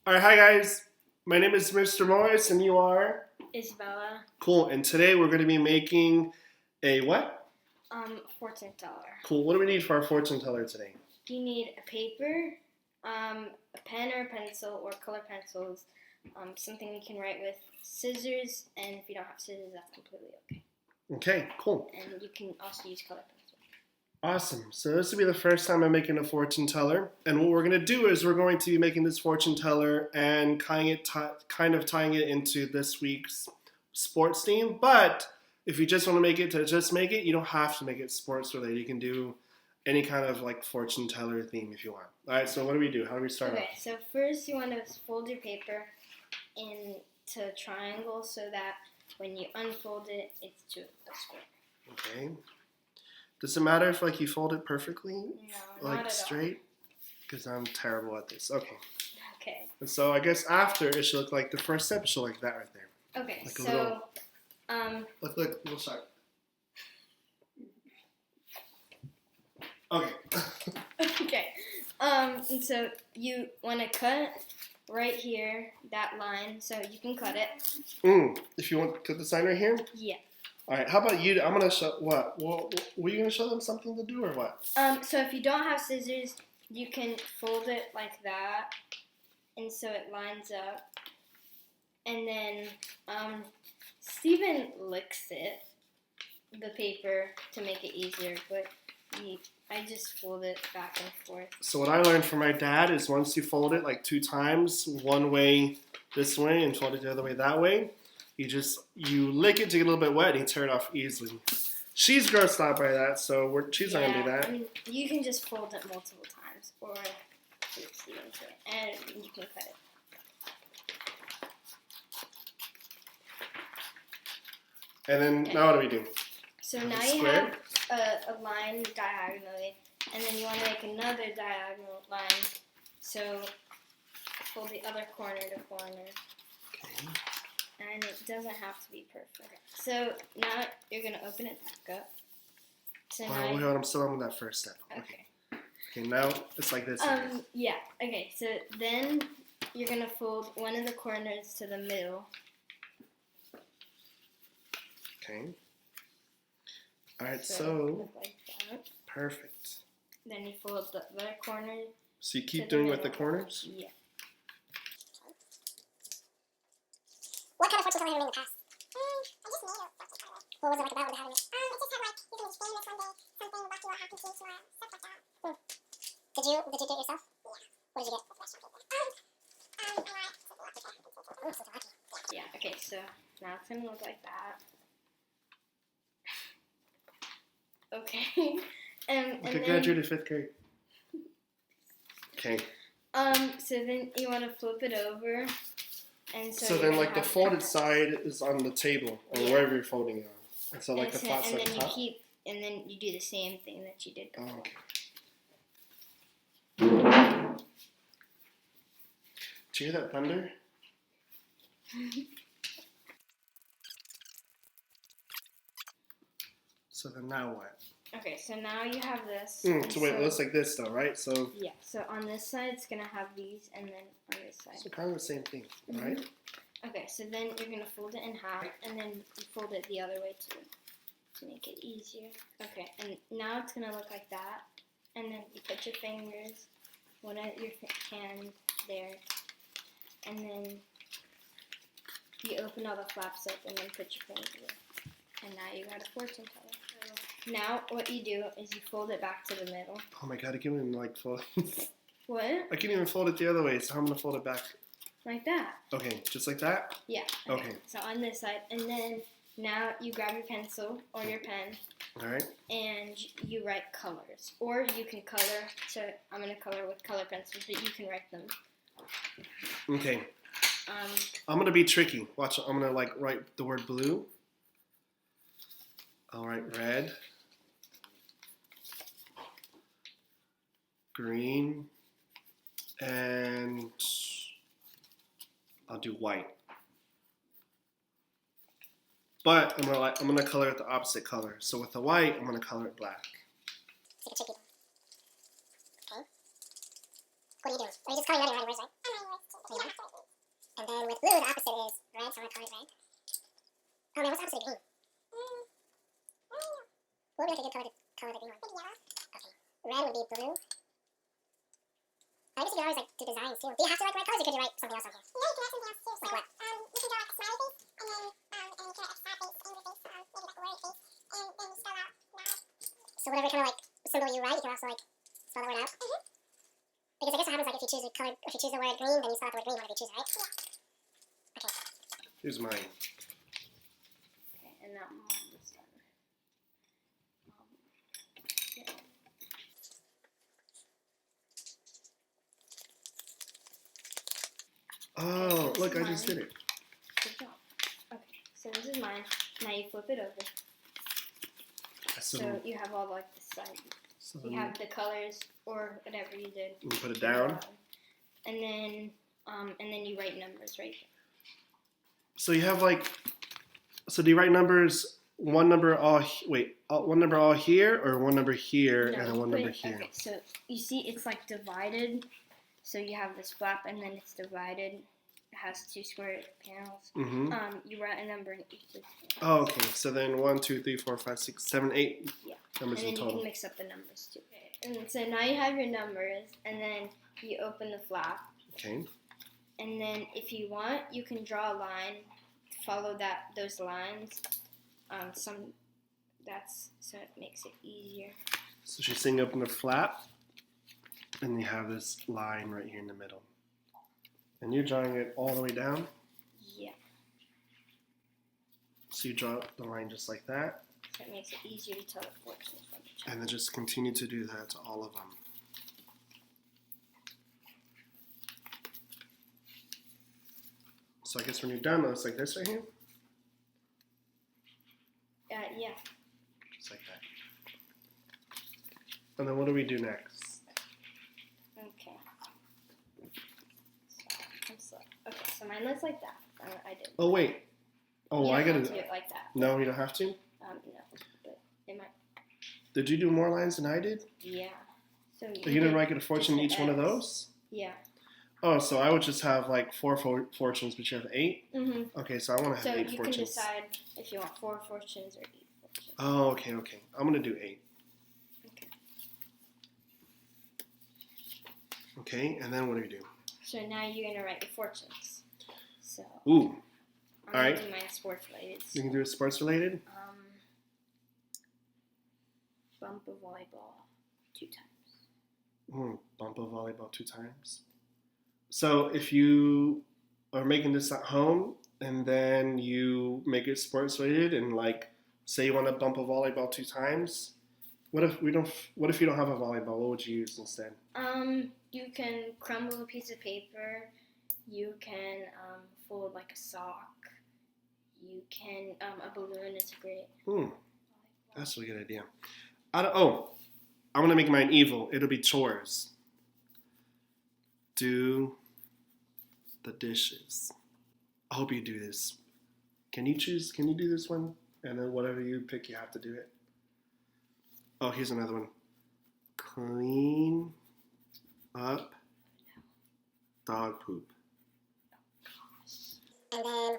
All right, hi guys. My name is Mr. Morris, and you are Isabella. cool. And today we're going to be making a what? Fortune teller. Cool. What do we need for our fortune teller today? You need a paper, a pen or a pencil or color pencils, something you can write with, scissors, and if you don't have scissors, that's completely okay. Okay, cool. And you can also use color pencil. Awesome. So this will be the first time I'm making a fortune teller, and what we're going to do is we're going to be making this fortune teller and kind of tying it into this week's sports theme. But if you just want to make it to just make it, you don't have to make it sports related. You can do any kind of like fortune teller theme if you want. All right. So what do we do? How do we start Okay, off? so first you want to fold your paper into triangles so that when you unfold it, it's to a square. Okay. Does it matter if like you fold it perfectly, No, like not at straight? Because I'm terrible at this. Okay. all. Okay. And so I guess after it should look like the first step. It should look like that right there. Okay, Like a so little- Look. We'll start. Okay. okay. And so you want to cut right here that line, so you can cut it. If you want to cut the sign right here. Yeah. All right. How about you? I'm gonna show what? Well, were you gonna show them something to do or what? So if you don't have scissors, you can fold it like that, and so it lines up. And then Steven licks it, the paper, to make it easier, but I just fold it back and forth. So what I learned from my dad is once you fold it like 2 times, one way this way and fold it the other way that way, you lick it to get a little bit wet and you tear it off easily. She's grossed out by that, so she's not gonna do that. I mean, you can just fold it multiple times, or Steven's way, and you can cut it. And then now what do we do? So now you have a line diagonally, and then you want to make another diagonal line. So fold the other corner to corner. Okay. And it doesn't have to be perfect. So now you're going to open it back up. So Hold on, I'm still on that first step. Okay. Okay, now it's like this. Yeah. Okay, so then you're going to fold one of the corners to the middle. Okay. All right, So so look like that. perfect. Then you fold the other corner. So you keep To the doing with the middle. corners? Yeah. What kind of fortune teller have you made in the past? I just made a fortune teller. What was it like about? What happened? It just had like, you can be famous one day, something lucky will happen to you tomorrow, stuff like that. Did you do it yourself? Yeah. What did you get? Professional paper. I got something lucky will happen to you. Oh, something lucky. Yeah, okay, so now it's going to look like that. Okay. And Like I then, graduated 5th grade. Okay. so then you want to flip it over. And So you're then gonna like the have folded that. side is on the table or Yeah. wherever you're folding it on. And so like the flat And side then on top. and then you do the same thing that you did Oh, before. okay. Did you hear that thunder? So then now what? Okay, so now you have this. So wait, it looks like this though, right? So Yeah, so on this side it's gonna have these, and then on this side. kind of the same thing, right? Okay, so then you're gonna fold it in half, and then you fold it the other way too, to make it easier. Okay, and now it's gonna look like that, and then you put your fingers, one of your hand there, and then you open all the flaps up, and then put your fingers there, and now you got a fortune teller. Now what you do is you fold it back to the middle. Oh my god, I can't even like fold. What? I can't even fold it the other way, so I'm gonna fold it back. Like that. Okay, just like that? Yeah. Okay. So on this side, and then now you grab your pencil or your pen, Alright. and you write colors. Or you can color, so I'm going to color with color pencils, but you can write them. Okay. I'm gonna be tricky. Watch, I'm gonna like write the word blue. I'll write red. Green. And I'll do white. But I'm gonna color it the opposite color. So with the white, I'm gonna color it black. It's like a trick people. Okay. What are you doing? Are you just coloring out your writing words, right? I'm writing words too. with blue, the opposite is red, so I'm going to color it red. Oh man, what's the opposite of green? What would be like a good color the green one? Maybe yellow? Okay. Red would be blue. I guess you could always like do designs too. Do you have to write red colors or could you write something else on here? No, you can write something else too. Like what? You can draw like a smiley face and then you can write like a sad face, angry face, maybe like a worried face, and then you spell out mad. So whatever kind of like symbol you write, you can also like spell that word out. Because I guess what happens like if you choose a color, if you choose the word green, then you spell out the word green whenever you choose, right? Yeah. Okay. Here's mine. Okay, and now this one. Yeah. Oh, look, I just did it. Good job. Okay, so this is mine. Now you flip it over. So you have all like the side. You have the colors or whatever you did. You put it down. And then you write numbers right here. So you have like, so do you write numbers? One number all one number all here, or one number here and then one number here. Okay, so you see it's like divided. So you have this flap and then it's divided. It has two square panels. Mm-hmm. You write a number in each of these. Oh, okay. So then 1, 2, 3, 4, 5, 6, 7, 8 Yeah. numbers And in then you total. can mix up the numbers too. And so now you have your numbers, and then you open the flap. Okay. And then if you want, you can draw a line, follow those lines. So it makes it easier. So she's sitting up in the flap, and you have this line right here in the middle. And you're drawing it all the way down. Yeah. So you draw the line just like that, So it makes it easier to tell the fortunes from each other. and then just continue to do that to all of them. So I guess when you're done, it looks like this right here. Yeah. Just like that. And then what do we do next? Okay. Okay, so mine looks like that. I did. Oh, wait. Oh, You I don't gotta have to do it like that. No, you don't have to? No, but it might. Did you do more lines than I did? Yeah. So You didn't write a fortune in just each an one of X. those? Yeah. Oh, so I would just have like 4 fortunes, but you have 8? Mhm. Okay, so I want to So have 8 you fortunes. can decide if you want 4 fortunes or 8 fortunes. Oh, okay. I'm going to do 8. Okay. Okay, and then what do you do? So now you're gonna write your fortunes. So Ooh, I'm gonna alright. do mine sports related. you can do it sports related? Bump a volleyball 2 times. Bump a volleyball 2 times. So if you are making this at home and then you make it sports related and like say you want to bump a volleyball 2 times, what if you don't have a volleyball? What would you use instead? You can crumble a piece of paper. You can fold like a sock. You can a balloon is great. That's a really good idea. I'm gonna make mine evil. It'll be chores. Do the dishes. I hope you do this. Can you do this one? And then whatever you pick, you have to do it. Oh, here's another one. Clean up dog poop. And then,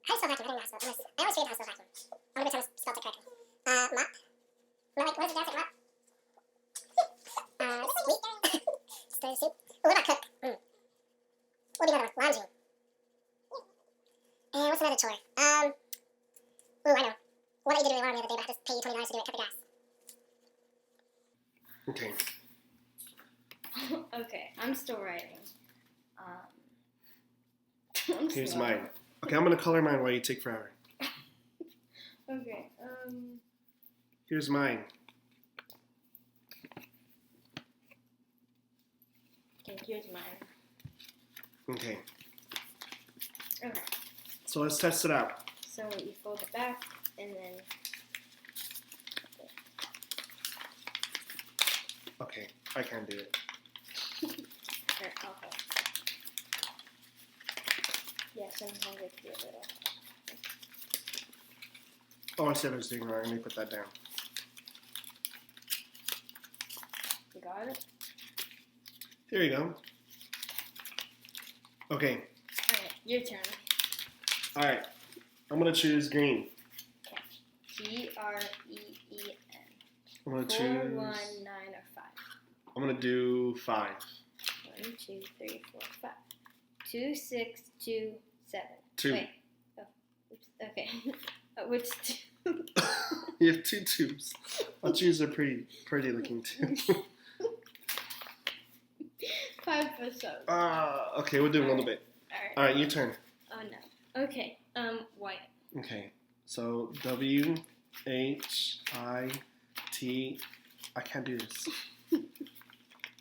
how do you spell vacuum? I don't know how to spell it. I always forget how to spell vacuum. I'm going to try to spell it correctly. Mop. No, like, what is it? Mop. Sweep. Stir soup. Oh, what about cook? What would be another one? Laundry. And what's another chore? I know. What I did in the alarm the other day, but I had to pay you $20 to do it. Cut the grass. Okay. Okay, I'm still writing. Here's slow. mine. Okay, I'm gonna color mine while you take forever. Okay. Here's mine. Okay, here's mine. Okay. Okay. So let's test it out. So you fold it back and then. Okay, I can't do it. Here, I'll help. Yeah, sometimes it can be a little. Oh, I said I was doing wrong. Let me put that down. You got it? Here you go. Okay. Alright, Your turn. All right. I'm gonna choose green. Green. I'm gonna 4, choose. 1, 9, or 5. I'm gonna do 5. 1, 2, 3, 4, 5. 2, 6, 2, 7. 2. Wait. Oh, oops. Okay. Which 2? You have 2 tubes. I'll choose a pretty looking tube. 5 for so. Okay, we'll do a little bit. All right, your turn. Oh no. Okay. White. Okay, so W H I T. I can't do this.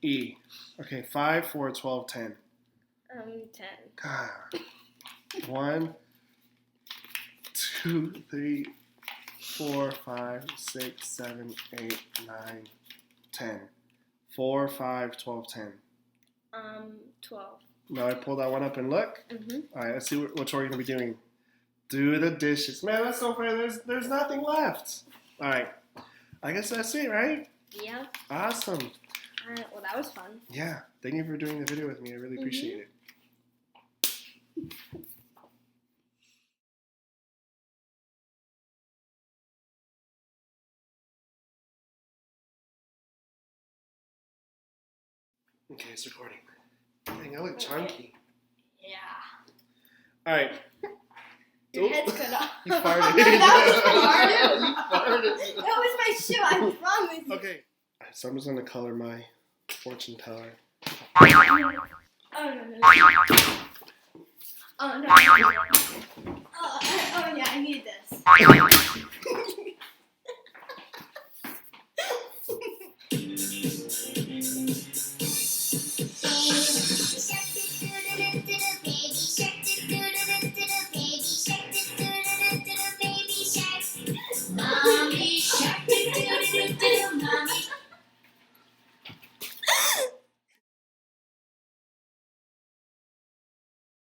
E. Okay, 5, 4, 12, 10. 10. God. 1, 2, 3, 4, 5, 6, 7, 8, 9, 10. 4, 5, 12, 10. 12. Now I pull that one up and look. Mhm. All right, let's see which one we're gonna be doing. Do the dishes. Man, that's so fair. There's nothing left. All right, I guess that's it, right? Yeah. Awesome. Well, that was fun. Yeah, thank you for doing the video with me. I really appreciate it. Okay, it's recording. Dang, I look chunky. Yeah. All right. Your Oop. head's cut off. You farted. That was farted. You farted. That was my shoe. I promise. you. Okay. So I'm just gonna color my fortune teller. Oh no. Oh no. Oh yeah, I need this.